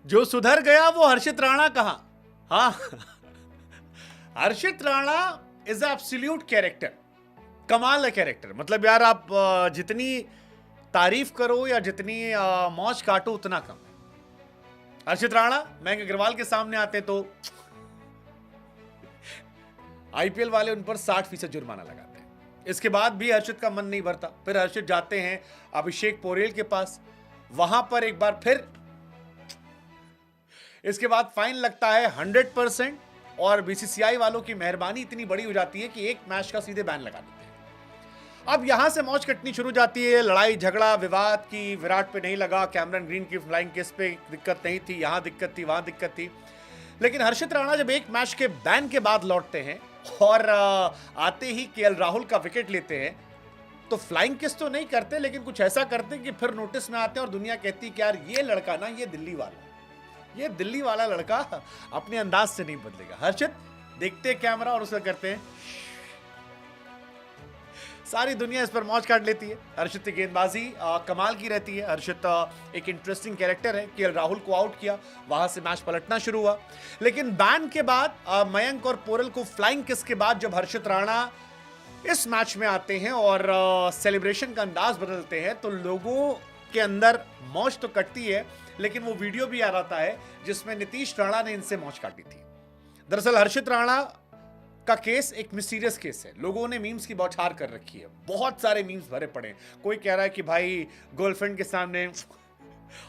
जो सुधर गया वो हर्षित राणा कहां? हाँ, हर्षित राणा इज एब्सोल्यूट कैरेक्टर, कमाल है कैरेक्टर। मतलब यार आप जितनी तारीफ करो या जितनी मौज काटो उतना कम। हर्षित राणा मयंक अग्रवाल के सामने आते तो आईपीएल वाले उन पर 60% जुर्माना लगाते हैं। इसके बाद भी हर्षित का मन नहीं भरता। फिर हर्षित जाते हैं अभिषेक पोरेल के पास, वहां पर एक बार फिर इसके बाद फाइन लगता है 100% और बीसीसीआई वालों की मेहरबानी इतनी बड़ी हो जाती है कि एक मैच का सीधे बैन लगा देते हैं। अब यहां से मौज कटनी शुरू जाती है, लड़ाई झगड़ा विवाद की। विराट पे नहीं लगा, कैमरन ग्रीन की फ्लाइंग किस पे दिक्कत नहीं थी, यहां दिक्कत थी, वहां दिक्कत थी। लेकिन हर्षित राणा जब एक मैच के बैन के बाद लौटते हैं और आते ही केएल राहुल का विकेट लेते हैं तो फ्लाइंग किस तो नहीं करते, लेकिन कुछ ऐसा करते कि फिर नोटिस में आते हैं और दुनिया कहती है कि यार ये लड़का ना, ये दिल्ली वाला लड़का अपने अंदाज से नहीं बदलेगा। हर्षित देखते कैमरा और उसे करते हैं, सारी दुनिया इस पर मौज काट लेती है। हर्षित की गेंदबाजी कमाल की रहती है। हर्षित एक इंटरेस्टिंग कैरेक्टर है। केएल राहुल को आउट किया, वहां से मैच पलटना शुरू हुआ। लेकिन बैन के बाद मयंक और पोरेल को फ्लाइंग किस के बाद जब हर्षित राणा इस मैच में आते हैं और सेलिब्रेशन का अंदाज बदलते हैं तो लोगों के अंदर मौज तो कटती है, लेकिन वो वीडियो भी आ रहा है जिसमें नीतीश राणा ने इनसे मौज काटी थी। दरअसल हर्षित राणा का केस एक मिस्टीरियस केस है। लोगों ने मीम्स की बौछार कर रखी है, बहुत सारे मीम्स भरे पड़े हैं। कोई कह रहा है कि भाई गर्लफ्रेंड के सामने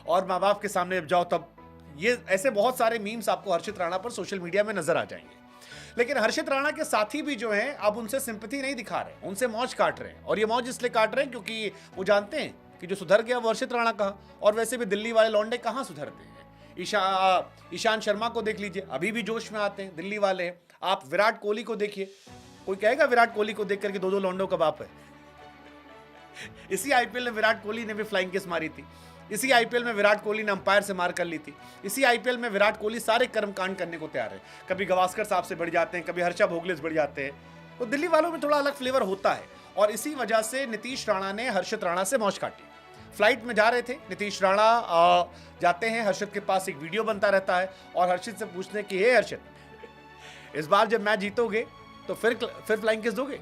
और माँ बाप के सामने जब जाओ तब, ये ऐसे बहुत सारे मीम्स आपको हर्षित राणा पर सोशल मीडिया में नजर आ जाएंगे। लेकिन हर्षित राणा के साथी भी जो हैं अब उनसे सिंपैथी नहीं दिखा रहे, उनसे मौज काट रहे हैं। और ये मौज इसलिए काट रहे हैं क्योंकि वो जानते हैं कि जो सुधर गया वो हर्षित राणा कहाँ, और वैसे भी दिल्ली वाले लौंडे कहाँ सुधरते हैं। ईशांत शर्मा को देख लीजिए, अभी भी जोश में आते हैं, दिल्ली वाले हैं। आप विराट कोहली को देखिए, कोई कहेगा विराट कोहली को देख करके दो लौंडों का बाप है। इसी आईपीएल में विराट कोहली ने भी फ्लाइंग किस मारी थी, इसी आईपीएल में विराट कोहली ने अंपायर से मार कर ली थी, इसी आईपीएल में विराट कोहली सारे कर्मकांड करने को तैयार है। कभी गवास्कर साहब से बढ़ जाते हैं, कभी हर्षा भोगले से बढ़ जाते हैं। तो दिल्ली वालों में थोड़ा अलग फ्लेवर होता है और इसी वजह से नीतीश राणा ने हर्षित राणा से मौज काटी। फ्लाइट में जा रहे थे, नीतीश राणा जाते हैं, हर्षित के पास एक वीडियो बनता रहता है और हर्षित से पूछते हैं कि हे हर्षित, इस बार जब मैच जीतोगे तो फिर फ्लाइंग किस दोगे,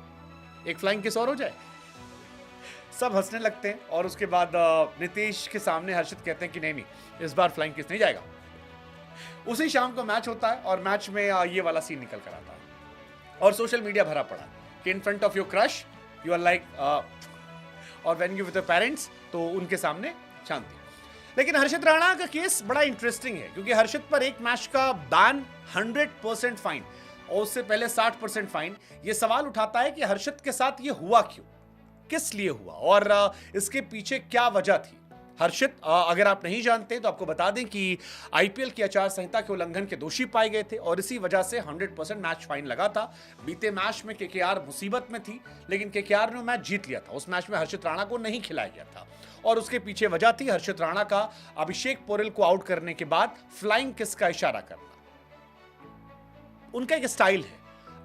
एक फ्लाइंग किस और हो जाए। सब हंसने लगते हैं और उसके बाद नीतीश के सामने हर्षित कहते हैं कि नहीं, इस बार फ्लाइंग किस नहीं जाएगा। उसी शाम को मैच होता है और मैच में ये वाला सीन निकल कर आता है और सोशल मीडिया भरा पड़ा कि in front of your crush you are like, और when you with your parents तो उनके सामने शांति। लेकिन हर्षित राणा का केस बड़ा इंटरेस्टिंग है क्योंकि हर्षित पर एक मैच का बैन, 100% फाइन और उससे पहले 60% फाइन। यह सवाल उठाता है कि हर्षित के साथ ये हुआ क्यों, किस लिए हुआ और इसके पीछे क्या वजह थी। हर्षित अगर आप नहीं जानते तो आपको बता दें कि आईपीएल की आचार संहिता के उल्लंघन के दोषी पाए गए थे और इसी वजह से 100% मैच फाइन लगा था। बीते मैच में केकेआर मुसीबत में थी, लेकिन केकेआर ने मैच जीत लिया था। उस मैच में हर्षित राणा को नहीं खिलाया गया था और उसके पीछे वजह थी हर्षित राणा का अभिषेक पोरेल को आउट करने के बाद फ्लाइंग किस का इशारा करना। उनका एक स्टाइल है।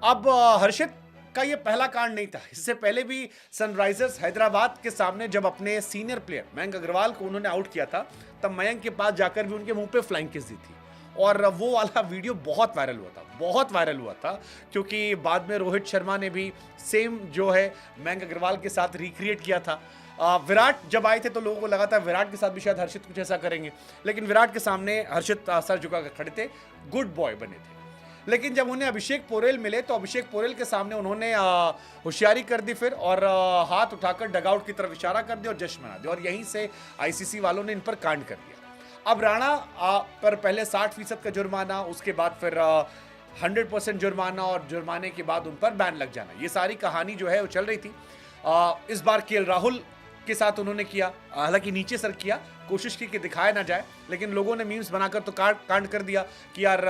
अब हर्षित का ये पहला कांड नहीं था, इससे पहले भी सनराइजर्स हैदराबाद के सामने जब अपने सीनियर प्लेयर मयंक अग्रवाल को उन्होंने आउट किया था तब मयंक के पास जाकर भी उनके मुंह पे फ्लाइंग किस दी थी और वो वाला वीडियो बहुत वायरल हुआ था क्योंकि बाद में रोहित शर्मा ने भी सेम जो है मयंक अग्रवाल के साथ रिक्रिएट किया था। विराट जब आए थे तो लोगों को लगा था विराट के साथ भी शायद हर्षित कुछ ऐसा करेंगे, लेकिन विराट के सामने हर्षित सर झुकाकर खड़े थे, गुड बॉय बने थे। लेकिन जब उन्हें अभिषेक पोरेल मिले तो अभिषेक पोरेल के सामने उन्होंने होशियारी कर दी फिर और हाथ उठाकर डगआउट की तरफ इशारा कर दिया और जश्न मना दिया और यहीं से आईसीसी वालों ने इन पर कांड कर दिया। अब राणा पर पहले 60% का जुर्माना, उसके बाद फिर 100% जुर्माना और जुर्माने के बाद उन पर बैन लग जाना, ये सारी कहानी जो है वो चल रही थी। इस बार केएल राहुल के साथ उन्होंने किया, हालांकि नीचे सर किया, कोशिश की कि दिखाया ना जाए, लेकिन लोगों ने मीम्स बनाकर तो कांड कर दिया कि यार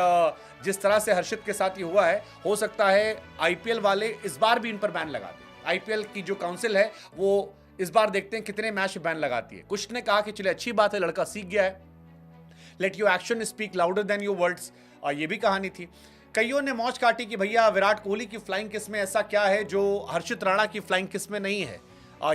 जिस तरह से हर्षित के साथ ये हुआ है, हो सकता है आईपीएल वाले इस बार भी इन पर बैन लगा दें। आईपीएल की जो काउंसिल है वो इस बार देखते हैं कितने मैच बैन लगाती है। कुछ ने कहा कि चलिए अच्छी बात है, लड़का सीख गया है, let your action speak louder than your words, और ये भी कहानी थी। कईयों ने मौज काटी कि भैया विराट कोहली की फ्लाइंग किस में ऐसा क्या है जो हर्षित राणा की फ्लाइंग किस में नहीं है,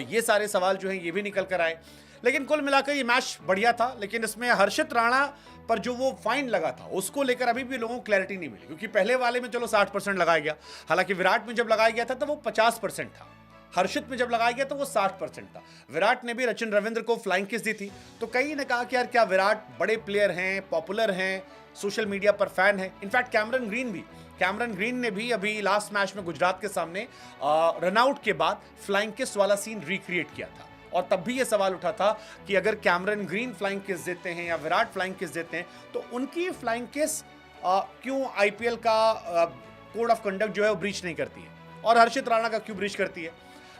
ये सारे सवाल जो हैं ये भी निकल कर आए। लेकिन कुल मिलाकर ये मैच बढ़िया था, लेकिन इसमें हर्षित राणा पर जो वो फाइन लगा था उसको लेकर अभी भी लोगों को क्लैरिटी नहीं मिली, क्योंकि पहले वाले में चलो 60% लगाया गया, हालांकि विराट में जब लगाया गया था तो वो 50% था, हर्षित में जब लगाया गया तो वो 60% था। विराट ने भी सचिन रविंद्र को फ्लाइंग किस दी थी, तो कई ने कहा कि यार क्या विराट बड़े प्लेयर हैं, पॉपुलर हैं, सोशल मीडिया पर फैन है। इनफैक्ट कैमरन ग्रीन ने भी अभी लास्ट मैच में गुजरात के सामने रनआउट के बाद फ्लाइंग किस वाला सीन रिक्रिएट किया था, और तब भी यह सवाल उठा था कि अगर कैमरन ग्रीन फ्लाइंग किस देते हैं या विराट फ्लाइंग किस देते हैं तो उनकी फ्लाइंग किस क्यों आईपीएल का कोड ऑफ कंडक्ट जो है वो ब्रीच नहीं करती है, और हर्षित राणा का क्यों ब्रीच करती है।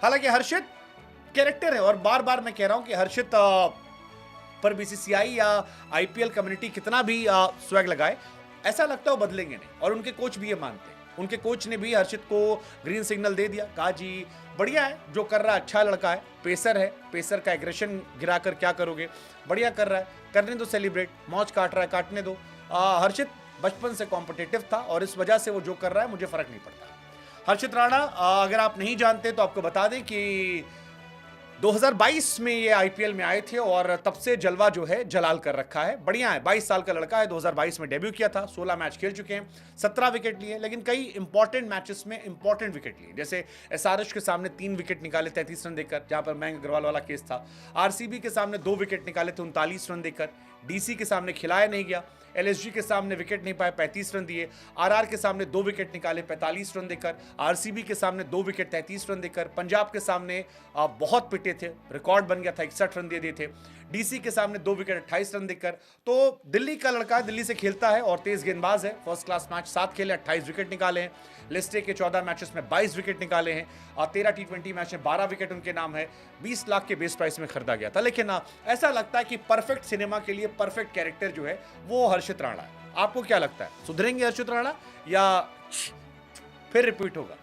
हालांकि हर्षित कैरेक्टर है, और बार बार मैं कह रहा हूं कि हर्षित पर बीसीसीआई या आईपीएल कम्युनिटी कितना भी स्वैग लगाए, ऐसा लगता है वो बदलेंगे नहीं, और उनके कोच भी ये मानते हैं। उनके कोच ने भी हर्षित को ग्रीन सिग्नल दे दिया, कहा जी बढ़िया है जो कर रहा है, अच्छा लड़का है, पेसर है, पेसर का एग्रेशन गिराकर क्या करोगे, बढ़िया कर रहा है, करने दो सेलिब्रेट, मौज काट रहा है, काटने दो। हर्षित बचपन से कॉम्पिटिटिव था और इस वजह से वो जो कर रहा है मुझे फर्क नहीं पड़ता। हर्षित राणा अगर आप नहीं जानते तो आपको बता दें कि 2022 में ये आईपीएल में आए थे और तब से जलवा जो है जलाल कर रखा है, बढ़िया है। 22 साल का लड़का है, 2022 में डेब्यू किया था, 16 मैच खेल चुके हैं, 17 विकेट लिए, लेकिन कई इंपॉर्टेंट मैचेस में इंपॉर्टेंट विकेट लिए, जैसे एसआरएच के सामने 3 विकेट निकाले 33 रन देकर, जहां पर मयंक अग्रवाल वाला केस था। आरसीबी के सामने 2 विकेट निकाले थे 39 रन देकर, डीसी के सामने खिलाया नहीं गया, एलएसजी के सामने विकेट नहीं पाए 35 रन दिए, आरआर के सामने 2 विकेट निकाले 45 रन देकर, आरसीबी के सामने 2 विकेट 33 रन देकर, पंजाब के सामने बहुत पिटे थे, रिकॉर्ड बन गया था, 61 रन दे दिए थे, डीसी के सामने 2 विकेट 28 रन देकर। तो दिल्ली का लड़का है, दिल्ली से खेलता है और तेज गेंदबाज है, फर्स्ट क्लास मैच 7 खेले, 28 विकेट निकाले हैं, लिस्टे के 14 मैचेस में 22 विकेट निकाले हैं और 13 टी20 मैच में 12 विकेट उनके नाम है, 20 लाख के बेस प्राइस में खरीदा गया था। लेकिन ऐसा लगता है कि परफेक्ट सिनेमा के लिए परफेक्ट कैरेक्टर जो है वो हर्षित राणा है। आपको क्या लगता है, सुधरेंगे हर्षित राणा या फिर रिपीट होगा?